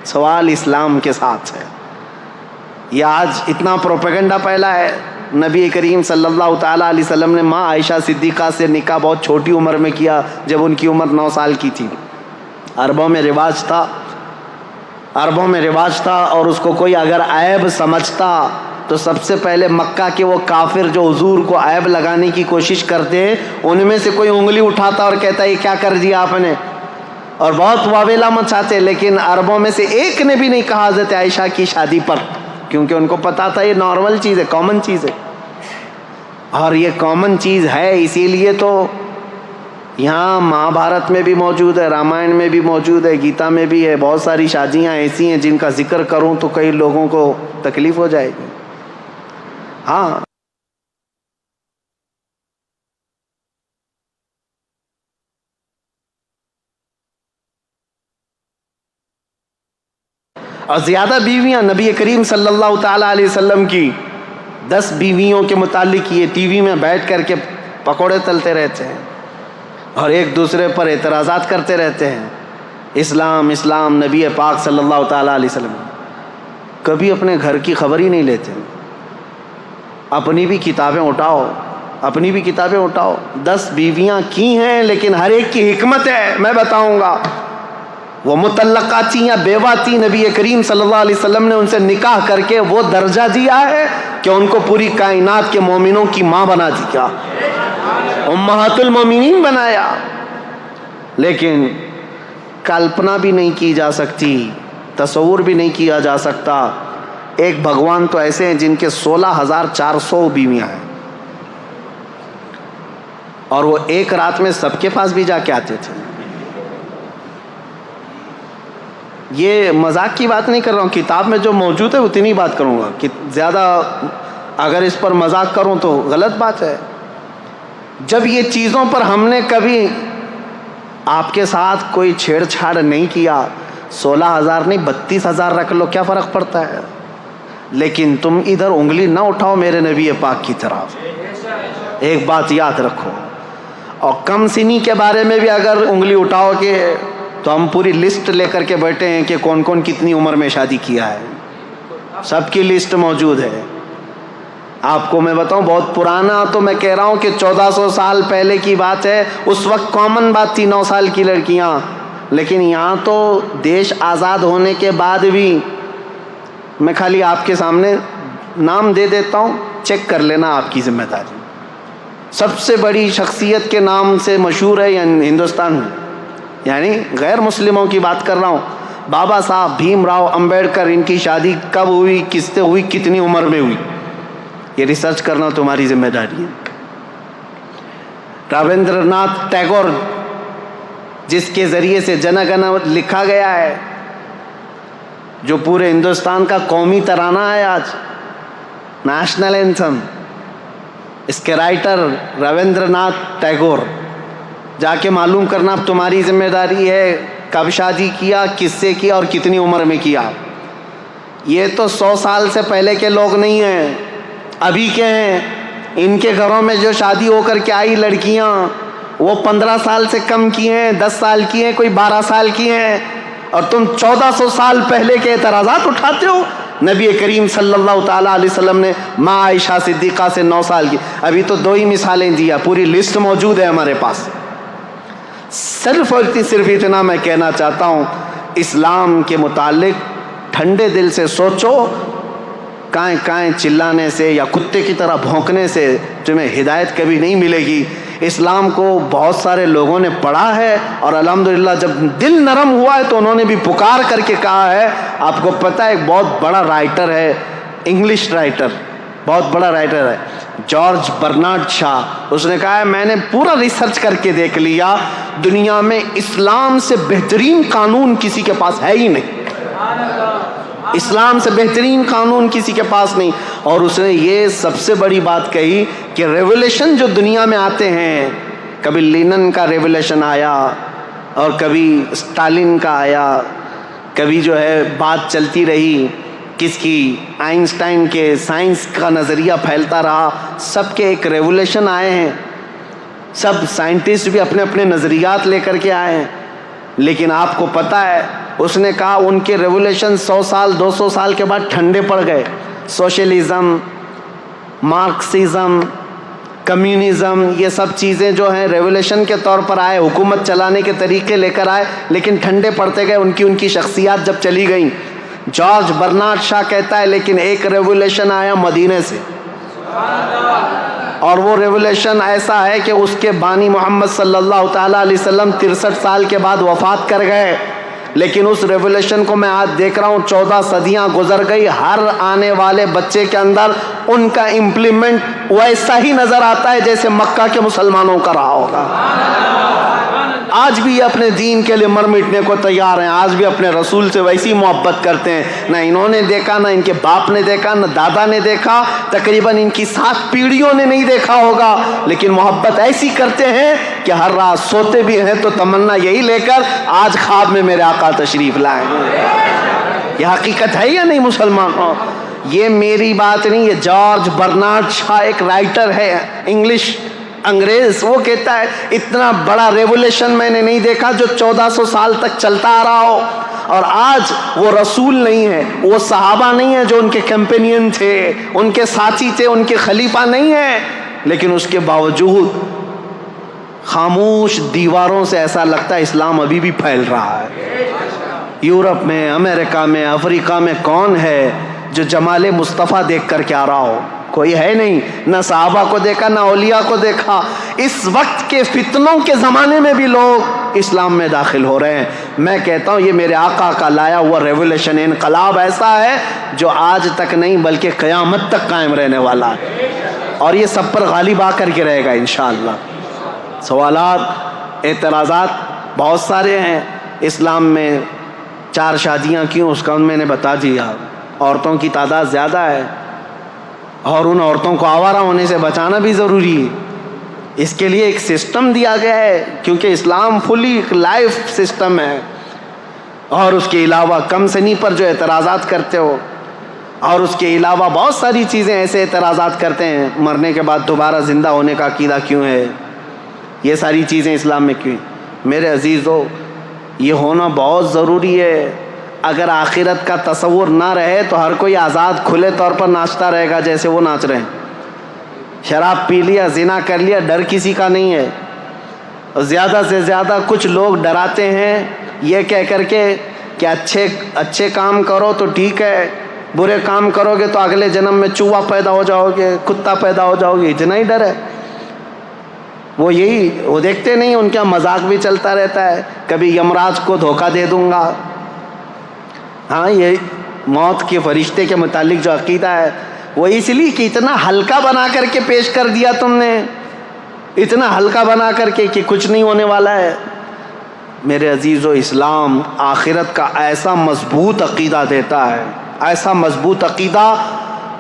سوال اسلام کے ساتھ ہے. یہ آج اتنا پروپیگنڈا پھیلا ہے. نبی کریم صلی اللہ تعالیٰ علیہ وسلم نے ماں عائشہ صدیقہ سے نکاح بہت چھوٹی عمر میں کیا، جب ان کی عمر 9 سال کی تھی. عربوں میں رواج تھا، اور اس کو کوئی اگر عیب سمجھتا تو سب سے پہلے مکہ کے وہ کافر جو حضور کو عیب لگانے کی کوشش کرتے ہیں، ان میں سے کوئی انگلی اٹھاتا اور کہتا یہ کیا کر دیا آپ نے، اور بہت واویلا مچاتے. لیکن عربوں میں سے ایک نے بھی نہیں کہا حضرت عائشہ کی شادی پر، کیونکہ ان کو پتا تھا یہ نارمل چیز ہے، کامن چیز ہے. اور یہ کامن چیز ہے، اسی لیے تو یہاں مہابھارت میں بھی موجود ہے، رامائن میں بھی موجود ہے، گیتا میں بھی ہے. بہت ساری شادیاں ایسی ہیں جن کا ذکر کروں تو کئی لوگوں کو تکلیف ہو جائے گی. ہاں، اور زیادہ بیویاں نبی کریم صلی اللہ تعالیٰ علیہ وسلم کی 10 بیویوں کے متعلق یہ ٹی وی میں بیٹھ کر کے پکوڑے تلتے رہتے ہیں اور ایک دوسرے پر اعتراضات کرتے رہتے ہیں. اسلام اسلام، نبی پاک صلی اللہ تعالیٰ علیہ وسلم کبھی اپنے گھر کی خبر ہی نہیں لیتے. اپنی بھی کتابیں اٹھاؤ، اپنی بھی کتابیں اٹھاؤ. 10 بیویاں کی ہیں لیکن ہر ایک کی حکمت ہے، میں بتاؤں گا. وہ مطلقہ تھیں یا بیوہ تھیں، نبی کریم صلی اللہ علیہ وسلم نے ان سے نکاح کر کے وہ درجہ دیا ہے کہ ان کو پوری کائنات کے مومنوں کی ماں بنا دیا، امہات المومنین بنایا. لیکن کلپنا بھی نہیں کی جا سکتی، تصور بھی نہیں کیا جا سکتا. ایک بھگوان تو ایسے ہیں جن کے 16,400 بیویاں ہیں، اور وہ ایک رات میں سب کے پاس بھی جا کے آتے تھے. یہ مذاق کی بات نہیں کر رہا ہوں، کتاب میں جو موجود ہے اتنی بات کروں گا. کہ زیادہ اگر اس پر مذاق کروں تو غلط بات ہے. جب یہ چیزوں پر ہم نے کبھی آپ کے ساتھ کوئی چھیڑ چھاڑ نہیں کیا، 16,000 نہیں 32,000 رکھ لو، کیا فرق پڑتا ہے. لیکن تم ادھر انگلی نہ اٹھاؤ میرے نبی پاک کی طرف. ایک بات یاد رکھو. اور کم سنی کے بارے میں بھی اگر انگلی اٹھاؤ گے تو ہم پوری لسٹ لے کر کے بیٹھے ہیں کہ کون کون کتنی عمر میں شادی کیا ہے. سب کی لسٹ موجود ہے. آپ کو میں بتاؤں، بہت پرانا تو میں کہہ رہا ہوں کہ 1400 سال پہلے کی بات ہے. اس وقت کامن بات تھی 9 سال کی لڑکیاں. لیکن یہاں تو دیش آزاد ہونے کے بعد بھی، میں خالی آپ کے سامنے نام دے دیتا ہوں، چیک کر لینا، آپ کی ذمہ داری. سب سے بڑی شخصیت کے نام سے مشہور ہے ہندوستان میں، یعنی غیر مسلموں کی بات کر رہا ہوں. بابا صاحب بھیم راؤ امبیڈکر، ان کی شادی کب ہوئی، کس سے ہوئی، کتنی عمر میں ہوئی، یہ ریسرچ کرنا تمہاری ذمہ داری ہے. رابندر ناتھ ٹیگور، جس کے ذریعے سے جن گن لکھا گیا ہے، جو پورے ہندوستان کا قومی ترانہ ہے آج، نیشنل اینتھم، اس کے رائٹر رابندر ناتھ ٹیگور. جا کے معلوم کرنا اب تمہاری ذمہ داری ہے، کب شادی کیا، کس سے کیا اور کتنی عمر میں کیا. یہ تو 100 سال سے پہلے کے لوگ نہیں ہیں، ابھی کے ہیں. ان کے گھروں میں جو شادی ہو کر کے آئی لڑکیاں، وہ 15 سال سے کم کی ہیں، 10 سال کی ہیں، کوئی 12 سال کی ہیں. اور تم 1400 سال پہلے کے اعتراضات اٹھاتے ہو. نبی کریم صلی اللہ تعالیٰ علیہ وسلم نے ماں عائشہ صدیقہ سے 9 سال کی. ابھی تو 2 ہی مثالیں دیا، پوری لسٹ موجود ہے ہمارے پاس. صرف اتنا میں کہنا چاہتا ہوں، اسلام کے متعلق ٹھنڈے دل سے سوچو. کائیں کائیں چلانے سے یا کتے کی طرح بھونکنے سے تمہیں ہدایت کبھی نہیں ملے گی. اسلام کو بہت سارے لوگوں نے پڑھا ہے، اور الحمدللہ جب دل نرم ہوا ہے تو انہوں نے بھی پکار کر کے کہا ہے. آپ کو پتہ ہے ایک بہت بڑا رائٹر ہے، انگلش رائٹر، بہت بڑا رائٹر ہے، جارج برنارڈ شاہ. اس نے کہا ہے میں نے پورا ریسرچ کر کے دیکھ لیا، دنیا میں اسلام سے بہترین قانون کسی کے پاس ہے ہی نہیں. اسلام سے بہترین قانون کسی کے پاس نہیں. اور اس نے یہ سب سے بڑی بات کہی کہ ریولیوشن جو دنیا میں آتے ہیں، کبھی لینن کا ریولیوشن آیا اور کبھی اسٹالن کا آیا، کبھی جو ہے بات چلتی رہی کس کی، آئنسٹائن کے سائنس کا نظریہ پھیلتا رہا. سب کے ایک ریولیوشن آئے ہیں، سب سائنٹسٹ بھی اپنے اپنے نظریات لے کر کے آئے ہیں. لیکن آپ کو پتہ ہے اس نے کہا ان کے ریولیوشن 100 سال 200 سال کے بعد ٹھنڈے پڑ گئے. سوشلزم، مارکسزم، کمیونزم، یہ سب چیزیں جو ہیں ریولیوشن کے طور پر آئے، حکومت چلانے کے طریقے لے کر آئے، لیکن ٹھنڈے پڑتے گئے. ان کی شخصیات جب چلی گئیں. جارج برنارڈ شاہ کہتا ہے لیکن ایک ریولیوشن آیا مدینے سے، اور وہ ریولیوشن ایسا ہے کہ اس کے بانی محمد صلی اللہ تعالیٰ علیہ وسلم 63 سال کے بعد وفات کر گئے. لیکن اس ریولیوشن کو میں آج دیکھ رہا ہوں، 14 صدیاں گزر گئی، ہر آنے والے بچے کے اندر ان کا امپلیمنٹ ویسا ہی نظر آتا ہے جیسے مکہ کے مسلمانوں کا رہا ہوگا. آج بھی اپنے دین کے لیے مر مٹنے کو تیار ہیں، آج بھی اپنے رسول سے ویسی محبت کرتے ہیں. نہ انہوں نے دیکھا، نہ ان کے باپ نے دیکھا، نہ دادا نے دیکھا، تقریباً ان کی 7 پیڑھیوں نے نہیں دیکھا ہوگا، لیکن محبت ایسی کرتے ہیں کہ ہر رات سوتے بھی ہیں تو تمنا یہی لے کر آج خواب میں میرے آقا تشریف لائیں. یہ حقیقت ہے یا نہیں مسلمانوں؟ یہ میری بات نہیں، یہ جارج برنارڈ شاہ ایک رائٹر ہے انگلش انگریز، وہ کہتا ہے اتنا بڑا ریولیشن میں نے نہیں دیکھا جو 1400 سال تک چلتا آ رہا ہو. اور آج وہ رسول نہیں ہے، وہ صحابہ نہیں ہے جو ان کے کیمپینین تھے، ان کے ساتھی تھے، ان کے خلیفہ نہیں ہیں، لیکن اس کے باوجود خاموش دیواروں سے ایسا لگتا ہے اسلام ابھی بھی پھیل رہا ہے. یورپ میں، امریکہ میں، افریقہ میں کون ہے جو جمال مصطفیٰ دیکھ کر کے آ رہا ہو؟ کوئی ہے نہیں. نہ صحابہ کو دیکھا، نہ اولیاء کو دیکھا. اس وقت کے فتنوں کے زمانے میں بھی لوگ اسلام میں داخل ہو رہے ہیں. میں کہتا ہوں یہ میرے آقا کا لایا ہوا ریولیشن، انقلاب ایسا ہے جو آج تک نہیں بلکہ قیامت تک قائم رہنے والا ہے، اور یہ سب پر غالب آ کر کے رہے گا انشاءاللہ. سوالات، اعتراضات بہت سارے ہیں. اسلام میں 4 شادیاں کیوں؟ اس کا میں نے بتا دیا. عورتوں کی تعداد زیادہ ہے اور ان عورتوں کو آوارہ ہونے سے بچانا بھی ضروری ہے. اس کے لیے ایک سسٹم دیا گیا ہے، کیونکہ اسلام فلی لائف سسٹم ہے. اور اس کے علاوہ کم سنی پر جو اعتراضات کرتے ہو، اور اس کے علاوہ بہت ساری چیزیں ایسے اعتراضات کرتے ہیں، مرنے کے بعد دوبارہ زندہ ہونے کا عقیدہ کیوں ہے، یہ ساری چیزیں اسلام میں کیوں؟ میرے عزیزو، یہ ہونا بہت ضروری ہے. اگر آخرت کا تصور نہ رہے تو ہر کوئی آزاد کھلے طور پر ناچتا رہے گا جیسے وہ ناچ رہے ہیں. شراب پی لیا، زنا کر لیا، ڈر کسی کا نہیں ہے. زیادہ سے زیادہ کچھ لوگ ڈراتے ہیں یہ کہہ کر کے کہ اچھے کام کرو تو ٹھیک ہے، برے کام کرو گے تو اگلے جنم میں چوہا پیدا ہو جاؤ گے، کتا پیدا ہو جاؤ گے. اتنا ہی ڈر ہے. وہ دیکھتے نہیں، ان کا مذاق بھی چلتا رہتا ہے. کبھی یمراج کو دھوکہ دے دوں گا. ہاں، یہ موت کے فرشتے کے متعلق جو عقیدہ ہے وہ اس لیے کہ اتنا ہلکا بنا کر کے پیش کر دیا تم نے، اتنا ہلکا بنا کر کے کہ کچھ نہیں ہونے والا ہے. میرے عزیزو، اسلام آخرت کا ایسا مضبوط عقیدہ دیتا ہے، ایسا مضبوط عقیدہ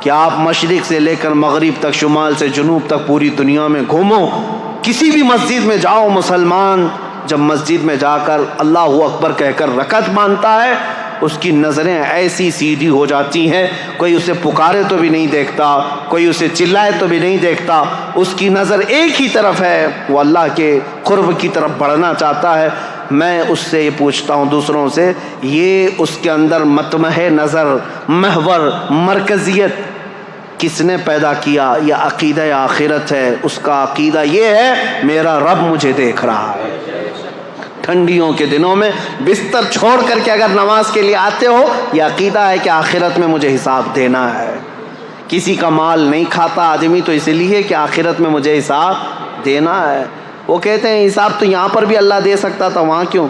کہ آپ مشرق سے لے کر مغرب تک، شمال سے جنوب تک پوری دنیا میں گھومو، کسی بھی مسجد میں جاؤ، مسلمان جب مسجد میں جا کر اللہ اکبر کہہ کر رکعت باندھتا ہے، اس کی نظریں ایسی سیدھی ہو جاتی ہیں، کوئی اسے پکارے تو بھی نہیں دیکھتا، کوئی اسے چلائے تو بھی نہیں دیکھتا. اس کی نظر ایک ہی طرف ہے، وہ اللہ کے قرب کی طرف بڑھنا چاہتا ہے. میں اس سے یہ پوچھتا ہوں دوسروں سے، یہ اس کے اندر مطمح نظر، محور، مرکزیت کس نے پیدا کیا؟ یہ عقیدہ آخرت ہے. اس کا عقیدہ یہ ہے میرا رب مجھے دیکھ رہا ہے. ٹھنڈیوں کے دنوں میں بستر چھوڑ کر کے اگر نماز کے لیے آتے ہو، یہ عقیدہ ہے کہ آخرت میں مجھے حساب دینا ہے. کسی کا مال نہیں کھاتا آدمی تو اس لیے کہ آخرت میں مجھے حساب دینا ہے. وہ کہتے ہیں حساب تو یہاں پر بھی اللہ دے سکتا تھا، وہاں کیوں؟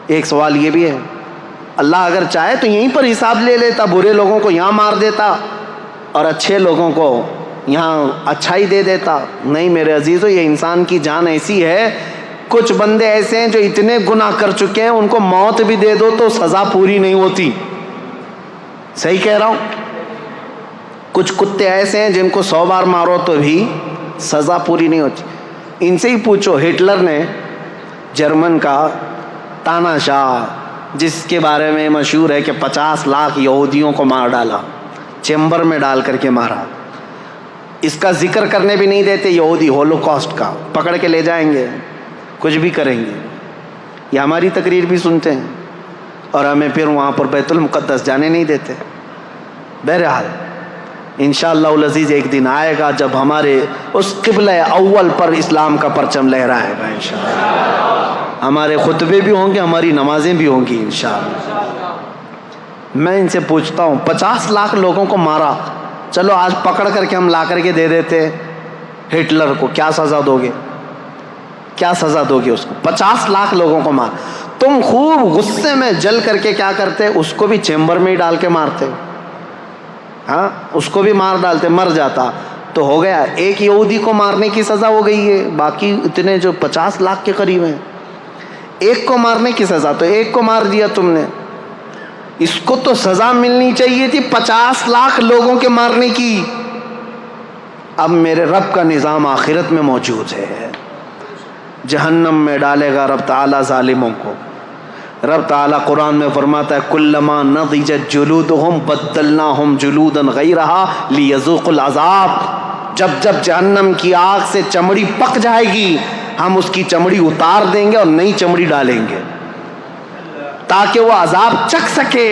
ایک سوال یہ بھی ہے، اللہ اگر چاہے تو یہیں پر حساب لے لیتا، برے لوگوں کو یہاں مار دیتا اور اچھے لوگوں کو یہاں اچھائی دے دیتا. نہیں میرے عزیزو، یہ انسان کی جان ایسی ہے، کچھ بندے ایسے ہیں جو اتنے گناہ کر چکے ہیں، ان کو موت بھی دے دو تو سزا پوری نہیں ہوتی. صحیح کہہ رہا ہوں؟ کچھ کتے ایسے ہیں جن کو 100 بار مارو تو بھی سزا پوری نہیں ہوتی. ان سے ہی پوچھو، ہٹلر نے جرمن کا تاناشاہ، جس کے بارے میں مشہور ہے کہ 50 لاکھ یہودیوں کو مار ڈالا، چیمبر میں ڈال کر کے مارا. اس کا ذکر کرنے بھی نہیں دیتے یہودی، ہولوکاسٹ کا پکڑ کے لے جائیں گے، کچھ بھی کریں گے. یہ ہماری تقریر بھی سنتے ہیں اور ہمیں پھر وہاں پر بیت المقدس جانے نہیں دیتے. بہرحال انشاءاللہ العزیز ایک دن آئے گا جب ہمارے اس قبلہ اول پر اسلام کا پرچم لہرائے گا انشاءاللہ. ہمارے خطبے بھی ہوں گے، ہماری نمازیں بھی ہوں گی انشاءاللہ. میں ان سے پوچھتا ہوں 50 لاکھ لوگوں کو مارا، چلو آج پکڑ کر کے ہم لا کر کے دے دیتے ہٹلر کو، کیا سزا دو گے؟ کیا سزا دو گے اس کو؟ 50 لاکھ لوگوں کو مار. تم خوب غصے میں جل کر کے کیا کرتے؟ اس کو بھی چیمبر میں ہی ڈال کے مارتے. ہاں، اس کو بھی مار ڈالتے، مر جاتا. تو ہو گیا، ایک یہودی کو مارنے کی سزا ہو گئی ہے، باقی اتنے جو 50 لاکھ کے قریب ہیں، ایک کو مارنے کی سزا، تو ایک کو مار دیا تم نے، اس کو تو سزا ملنی چاہیے تھی 50 لاکھ لوگوں کے مارنے کی۔ اب میرے رب کا نظام آخرت میں موجود ہے، جہنم میں ڈالے گا رب تعالیٰ ظالموں کو۔ رب تعالیٰ قرآن میں فرماتا ہے کلما نضجت جلودہم بدلناہم جلودا غیرہا لیذوقوا العذاب، جب جب جہنم کی آگ سے چمڑی پک جائے گی ہم اس کی چمڑی اتار دیں گے اور نئی چمڑی ڈالیں گے تاکہ وہ عذاب چکھ سکے۔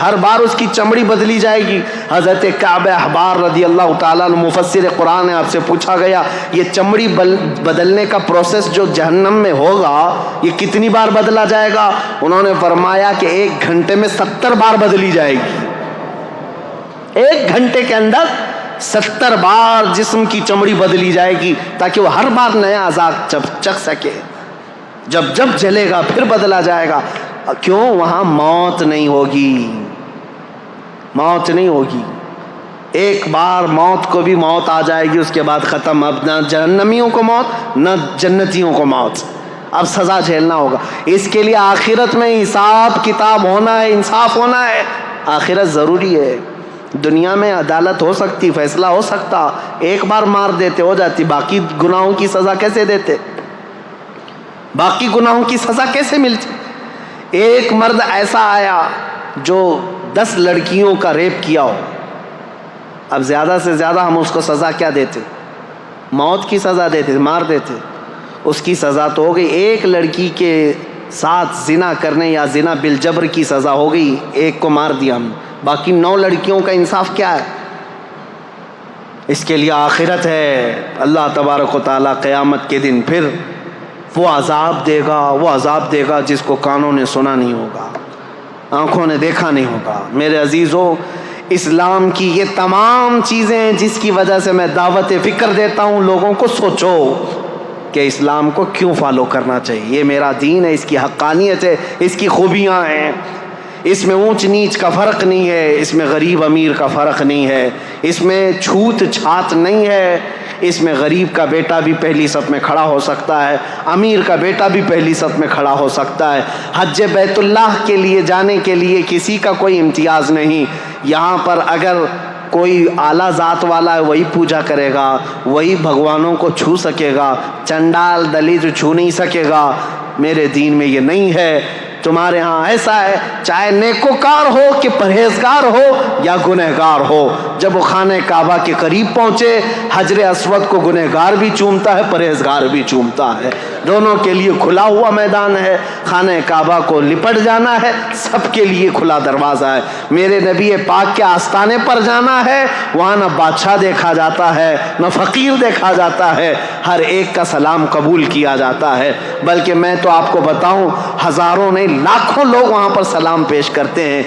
ہر بار اس کی چمڑی بدلی جائے گی۔ حضرت کعب احبار رضی اللہ تعالیٰ عنہ مفسر قرآن ہے، آپ سے پوچھا گیا یہ چمڑی بدلنے کا پروسیس جو جہنم میں ہوگا یہ کتنی بار بدلا جائے گا؟ انہوں نے فرمایا کہ 1 گھنٹے میں 70 بار بدلی جائے گی، 1 گھنٹے کے اندر 70 بار جسم کی چمڑی بدلی جائے گی تاکہ وہ ہر بار نیا عذاب چکھ سکے۔ جب جب جلے گا پھر بدلا جائے گا، کیوں؟ وہاں موت نہیں ہوگی، موت نہیں ہوگی۔ ایک بار موت کو بھی موت آ جائے گی، اس کے بعد ختم، اب نہ جہنمیوں کو موت نہ جنتیوں کو موت، اب سزا جھیلنا ہوگا۔ اس کے لیے آخرت میں حساب کتاب ہونا ہے، انصاف ہونا ہے، آخرت ضروری ہے۔ دنیا میں عدالت ہو سکتی، فیصلہ ہو سکتا، ایک بار مار دیتے ہو جاتی، باقی گناہوں کی سزا کیسے دیتے؟ باقی گناہوں کی سزا کیسے ملتی؟ ایک مرد ایسا آیا جو 10 لڑکیوں کا ریپ کیا ہو، اب زیادہ سے زیادہ ہم اس کو سزا کیا دیتے؟ موت کی سزا دیتے، مار دیتے۔ اس کی سزا تو ہو گئی، ایک لڑکی کے ساتھ زنا کرنے یا زنا بالجبر کی سزا ہو گئی، ایک کو مار دیا ہم، باقی 9 لڑکیوں کا انصاف کیا ہے؟ اس کے لیے آخرت ہے۔ اللہ تبارک و تعالیٰ قیامت کے دن پھر وہ عذاب دے گا جس کو کانوں نے سنا نہیں ہوگا، آنکھوں نے دیکھا نہیں ہوگا۔ میرے عزیزوں، اسلام کی یہ تمام چیزیں ہیں جس کی وجہ سے میں دعوت فکر دیتا ہوں لوگوں کو، سوچو کہ اسلام کو کیوں فالو کرنا چاہیے۔ یہ میرا دین ہے، اس کی حقانیت ہے، اس کی خوبیاں ہیں، اس میں اونچ نیچ کا فرق نہیں ہے، اس میں غریب امیر کا فرق نہیں ہے، اس میں چھوت چھات نہیں ہے، اس میں غریب کا بیٹا بھی پہلی صف میں کھڑا ہو سکتا ہے، امیر کا بیٹا بھی پہلی صف میں کھڑا ہو سکتا ہے۔ حج بیت اللہ کے لیے جانے کے لیے کسی کا کوئی امتیاز نہیں۔ یہاں پر اگر کوئی اعلیٰ ذات والا ہے وہی پوجا کرے گا، وہی بھگوانوں کو چھو سکے گا، چنڈال دلیت چھو نہیں سکے گا۔ میرے دین میں یہ نہیں ہے۔ تمہارے ہاں ایسا ہے، چاہے نیکوکار ہو کہ پرہیزگار ہو یا گنہگار ہو، جب وہ خانہ کعبہ کے قریب پہنچے حجر اسود کو گنہگار بھی چومتا ہے، پرہیزگار بھی چومتا ہے، دونوں کے لیے کھلا ہوا میدان ہے۔ خانہ کعبہ کو لپٹ جانا ہے، سب کے لیے کھلا دروازہ ہے۔ میرے نبی پاک کے آستانے پر جانا ہے، وہاں نہ بادشاہ دیکھا جاتا ہے نہ فقیر دیکھا جاتا ہے، ہر ایک کا سلام قبول کیا جاتا ہے۔ بلکہ میں تو آپ کو بتاؤں، ہزاروں نہیں لاکھوں لوگ وہاں پر سلام پیش کرتے ہیں۔